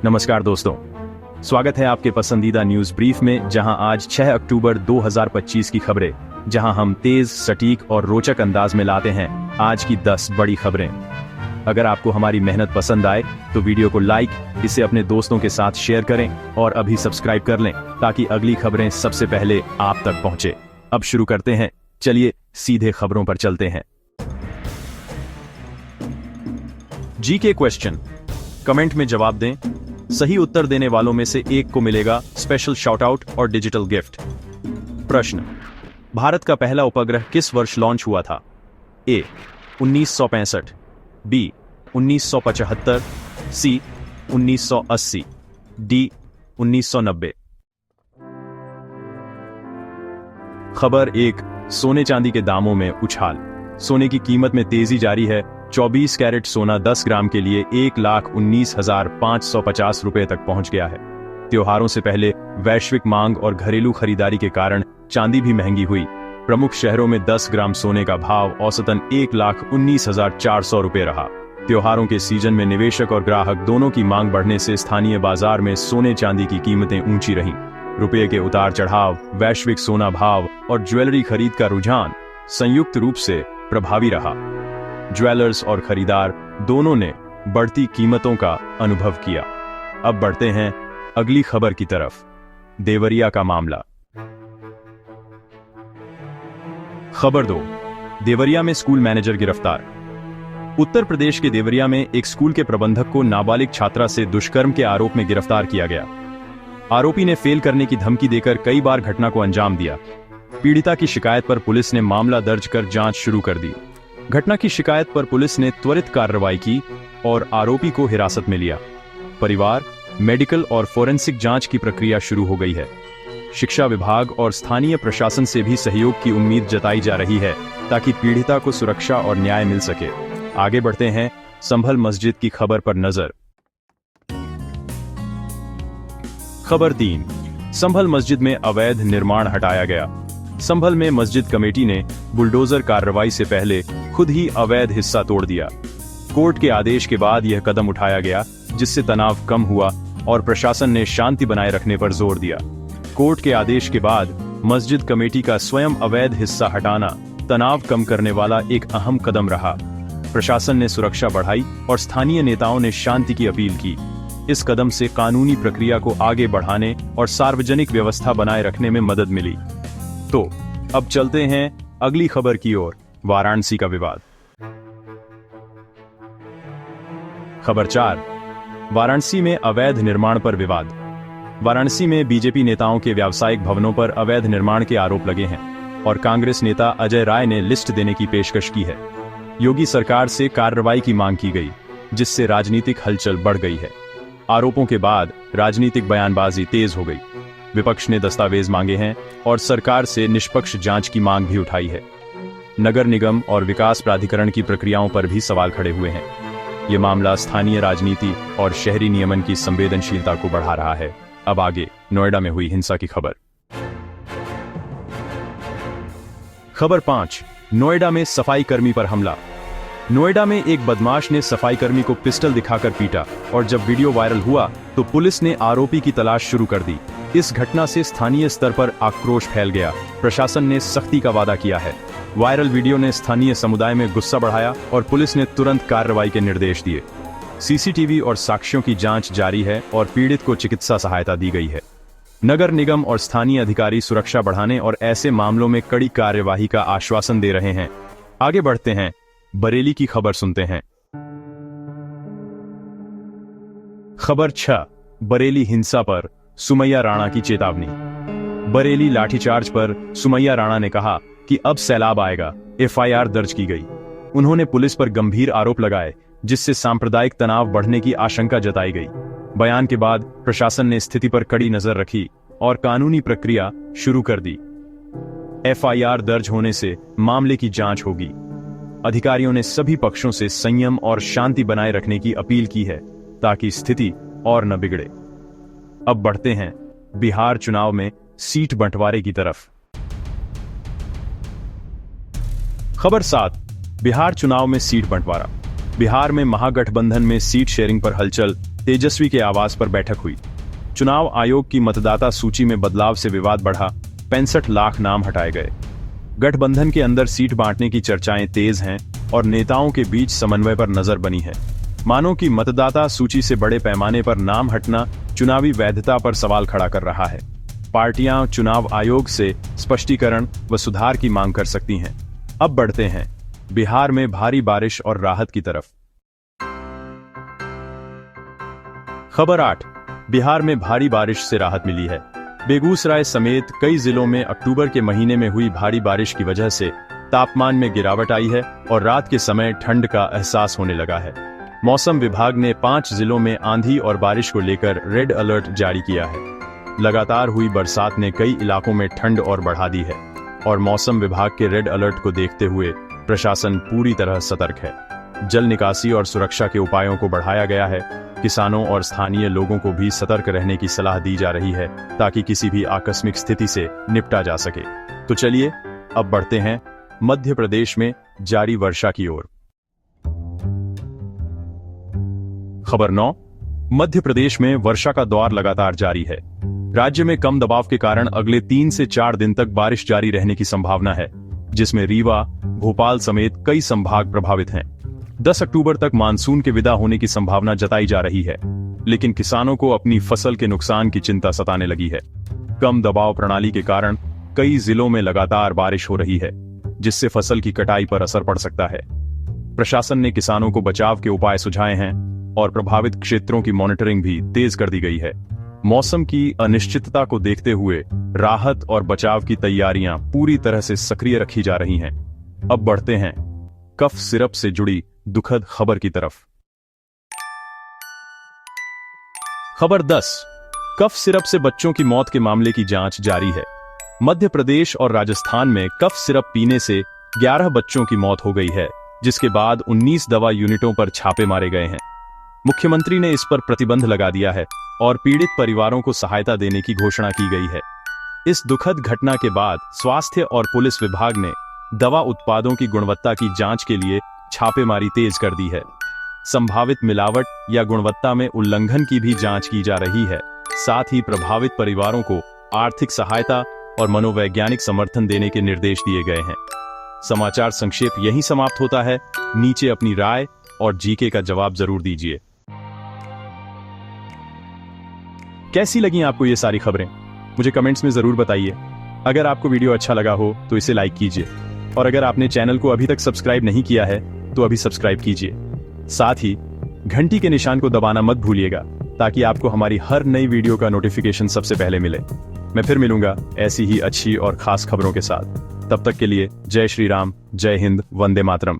नमस्कार दोस्तों, स्वागत है आपके पसंदीदा न्यूज ब्रीफ में, जहां आज 6 अक्टूबर 2025 की खबरें, जहां हम तेज, सटीक और रोचक अंदाज में लाते हैं आज की 10 बड़ी खबरें। अगर आपको हमारी मेहनत पसंद आए तो वीडियो को लाइक, इसे अपने दोस्तों के साथ शेयर करें और अभी सब्सक्राइब कर लें ताकि अगली खबरें सबसे पहले आप तक पहुंचे। अब शुरू करते हैं, चलिए सीधे खबरों पर चलते हैं। जीके क्वेश्चन, कमेंट में जवाब दें। सही उत्तर देने वालों में से एक को मिलेगा स्पेशल शाउट आउट और डिजिटल गिफ्ट। प्रश्न, भारत का पहला उपग्रह किस वर्ष लॉन्च हुआ था? ए 1965, बी 1975, सी 1980, डी 1990। खबर 1, सोने चांदी के दामों में उछाल। सोने की कीमत में तेजी जारी है। 24 कैरेट सोना 10 ग्राम के लिए 1,19,550 रुपए तक पहुंच गया है। त्योहारों से पहले वैश्विक मांग और घरेलू खरीदारी के कारण चांदी भी महंगी हुई। प्रमुख शहरों में 10 ग्राम सोने का भाव औसतन 1,19,400 रुपए रहा। त्योहारों के सीजन में निवेशक और ग्राहक दोनों की मांग बढ़ने से स्थानीय बाजार में सोने चांदी की कीमतें ऊंची रहीं। रुपये के उतार चढ़ाव, वैश्विक सोना भाव और ज्वेलरी खरीद का रुझान संयुक्त रूप से प्रभावी रहा। ज्वेलर्स और खरीदार दोनों ने बढ़ती कीमतों का अनुभव किया। अब बढ़ते हैं अगली खबर की तरफ। देवरिया का मामला। खबर 2, देवरिया में स्कूल मैनेजर गिरफ्तार। उत्तर प्रदेश के देवरिया में एक स्कूल के प्रबंधक को नाबालिग छात्रा से दुष्कर्म के आरोप में गिरफ्तार किया गया। आरोपी ने फेल करने की धमकी देकर कई बार घटना को अंजाम दिया। पीड़िता की शिकायत पर पुलिस ने मामला दर्ज कर जांच शुरू कर दी। घटना की शिकायत पर पुलिस ने त्वरित कार्रवाई की और आरोपी को हिरासत में लिया। परिवार, मेडिकल और फोरेंसिक जांच की प्रक्रिया शुरू हो गई है। शिक्षा विभाग और स्थानीय प्रशासन से भी सहयोग की उम्मीद जताई जा रही है ताकि पीड़िता को सुरक्षा और न्याय मिल सके। आगे बढ़ते हैं संभल मस्जिद की खबर पर नजर। खबर 3, संभल मस्जिद में अवैध निर्माण हटाया गया। संभल में मस्जिद कमेटी ने बुलडोजर कार्रवाई से पहले खुद ही अवैध हिस्सा तोड़ दिया। कोर्ट के आदेश के बाद यह कदम उठाया गया, जिससे तनाव कम हुआ और प्रशासन ने शांति बनाए रखने पर जोर दिया। कोर्ट के आदेश के बाद मस्जिद कमेटी का स्वयं अवैध हिस्सा हटाना तनाव कम करने वाला एक अहम कदम रहा। प्रशासन ने सुरक्षा बढ़ाई और स्थानीय नेताओं ने शांति की अपील की। इस कदम से कानूनी प्रक्रिया को आगे बढ़ाने और सार्वजनिक व्यवस्था बनाए रखने में मदद मिली। तो अब चलते हैं अगली खबर की ओर, वाराणसी का विवाद। खबर 4, वाराणसी में अवैध निर्माण पर विवाद। वाराणसी में बीजेपी नेताओं के व्यावसायिक भवनों पर अवैध निर्माण के आरोप लगे हैं और कांग्रेस नेता अजय राय ने लिस्ट देने की पेशकश की है। योगी सरकार से कार्रवाई की मांग की गई, जिससे राजनीतिक हलचल बढ़ गई है। आरोपों के बाद राजनीतिक बयानबाजी तेज हो गई। विपक्ष ने दस्तावेज मांगे हैं और सरकार से निष्पक्ष जांच की मांग भी उठाई है। नगर निगम और विकास प्राधिकरण की प्रक्रियाओं पर भी सवाल खड़े हुए हैं। ये मामला स्थानीय राजनीति और शहरी नियमन की संवेदनशीलता को बढ़ा रहा है। अब आगे नोएडा में हुई हिंसा की खबर। खबर 5, नोएडा में सफाई कर्मी पर हमला। नोएडा में एक बदमाश ने सफाई कर्मी को पिस्टल दिखाकर पीटा और जब वीडियो वायरल हुआ तो पुलिस ने आरोपी की तलाश शुरू कर दी। इस घटना से स्थानीय स्तर पर आक्रोश फैल गया। प्रशासन ने सख्ती का वादा किया है। वायरल वीडियो ने स्थानीय समुदाय में गुस्सा बढ़ाया और पुलिस ने तुरंत कार्रवाई के निर्देश दिए। सीसीटीवी और साक्ष्यों की जांच जारी है और पीड़ित को चिकित्सा सहायता दी गई है। नगर निगम और स्थानीय अधिकारी सुरक्षा बढ़ाने और ऐसे मामलों में कड़ी कार्यवाही का आश्वासन दे रहे हैं। आगे बढ़ते हैं, बरेली की खबर सुनते हैं। खबर 6, बरेली हिंसा पर सुमैया राणा की चेतावनी। बरेली लाठीचार्ज पर सुमैया राणा ने कहा कि अब सैलाब आएगा। एफआईआर दर्ज की गई। उन्होंने पुलिस पर गंभीर आरोप लगाए, जिससे सांप्रदायिक तनाव बढ़ने की आशंका जताई गई। बयान के बाद प्रशासन ने स्थिति पर कड़ी नजर रखी और कानूनी प्रक्रिया शुरू कर दी। एफआईआर दर्ज होने से मामले की जांच होगी। अधिकारियों ने सभी पक्षों से संयम और शांति बनाए रखने की अपील की है ताकि स्थिति और न बिगड़े। अब बढ़ते हैं बिहार चुनाव में सीट बंटवारे की तरफ। खबर 7, बिहार चुनाव में सीट बंटवारा। बिहार में महागठबंधन में सीट शेयरिंग पर हलचल तेजस्वी के आवास पर बैठक हुई। चुनाव आयोग की मतदाता सूची में बदलाव से विवाद बढ़ा, 65 लाख नाम हटाए गए। गठबंधन के अंदर सीट बांटने की चर्चाएं तेज हैं और नेताओं के बीच समन्वय पर नजर बनी है। मानो कि मतदाता सूची से बड़े पैमाने पर नाम हटना चुनावी वैधता पर सवाल खड़ा कर रहा है। पार्टियां चुनाव आयोग से स्पष्टीकरण व सुधार की मांग कर सकती हैं। अब बढ़ते हैं बिहार में भारी बारिश और राहत की तरफ। खबर 8, बिहार में भारी बारिश से राहत मिली है। बेगूसराय समेत कई जिलों में अक्टूबर के महीने में हुई भारी बारिश की वजह से तापमान में गिरावट आई है और रात के समय ठंड का एहसास होने लगा है। मौसम विभाग ने 5 जिलों में आंधी और बारिश को लेकर रेड अलर्ट जारी किया है। लगातार हुई बरसात ने कई इलाकों में ठंड और बढ़ा दी है और मौसम विभाग के रेड अलर्ट को देखते हुए प्रशासन पूरी तरह सतर्क है। जल निकासी और सुरक्षा के उपायों को बढ़ाया गया है। किसानों और स्थानीय लोगों को भी सतर्क रहने की सलाह दी जा रही है ताकि किसी भी आकस्मिक स्थिति से निपटा जा सके। तो चलिए अब बढ़ते हैं मध्य प्रदेश में जारी वर्षा की ओर। खबर 9, मध्य प्रदेश में वर्षा का दौर लगातार जारी है। राज्य में कम दबाव के कारण अगले 3 से 4 दिन तक बारिश जारी रहने की संभावना है, जिसमें रीवा, भोपाल समेत कई संभाग प्रभावित हैं। 10 अक्टूबर तक मानसून के विदा होने की संभावना जताई जा रही है, लेकिन किसानों को अपनी फसल के नुकसान की चिंता सताने लगी है। कम दबाव प्रणाली के कारण कई जिलों में लगातार बारिश हो रही है, जिससे फसल की कटाई पर असर पड़ सकता है। प्रशासन ने किसानों को बचाव के उपाय सुझाए हैं और प्रभावित क्षेत्रों की मॉनिटरिंग भी तेज कर दी गई है। मौसम की अनिश्चितता को देखते हुए राहत और बचाव की तैयारियां पूरी तरह से सक्रिय रखी जा रही हैं। अब बढ़ते हैं कफ सिरप से जुड़ी दुखद खबर की तरफ। खबर 10, कफ सिरप से बच्चों की मौत के मामले की जांच जारी है। मध्य प्रदेश और राजस्थान में कफ सिरप पीने से 11 बच्चों की मौत हो गई है, जिसके बाद 19 दवा यूनिटों पर छापे मारे गए हैं। मुख्यमंत्री ने इस पर प्रतिबंध लगा दिया है और पीड़ित परिवारों को सहायता देने की घोषणा की गई है। इस दुखद घटना के बाद स्वास्थ्य और पुलिस विभाग ने दवा उत्पादों की गुणवत्ता की जांच के लिए छापेमारी तेज कर दी है। संभावित मिलावट या गुणवत्ता में उल्लंघन की भी जांच की जा रही है। साथ ही प्रभावित परिवारों को आर्थिक सहायता और मनोवैज्ञानिक समर्थन देने के निर्देश दिए गए हैं। समाचार संक्षेप यहीं समाप्त होता है। नीचे अपनी राय और जीके का जवाब जरूर दीजिए। कैसी लगी आपको ये सारी खबरें? मुझे कमेंट्स में जरूर बताइए। अगर आपको वीडियो अच्छा लगा हो तो इसे लाइक कीजिए और अगर आपने चैनल को अभी तक सब्सक्राइब नहीं किया है तो अभी सब्सक्राइब कीजिए। साथ ही घंटी के निशान को दबाना मत भूलिएगा ताकि आपको हमारी हर नई वीडियो का नोटिफिकेशन सबसे पहले मिले। मैं फिर मिलूंगा ऐसी ही अच्छी और खास खबरों के साथ। तब तक के लिए जय श्री राम, जय हिंद, वंदे मातरम।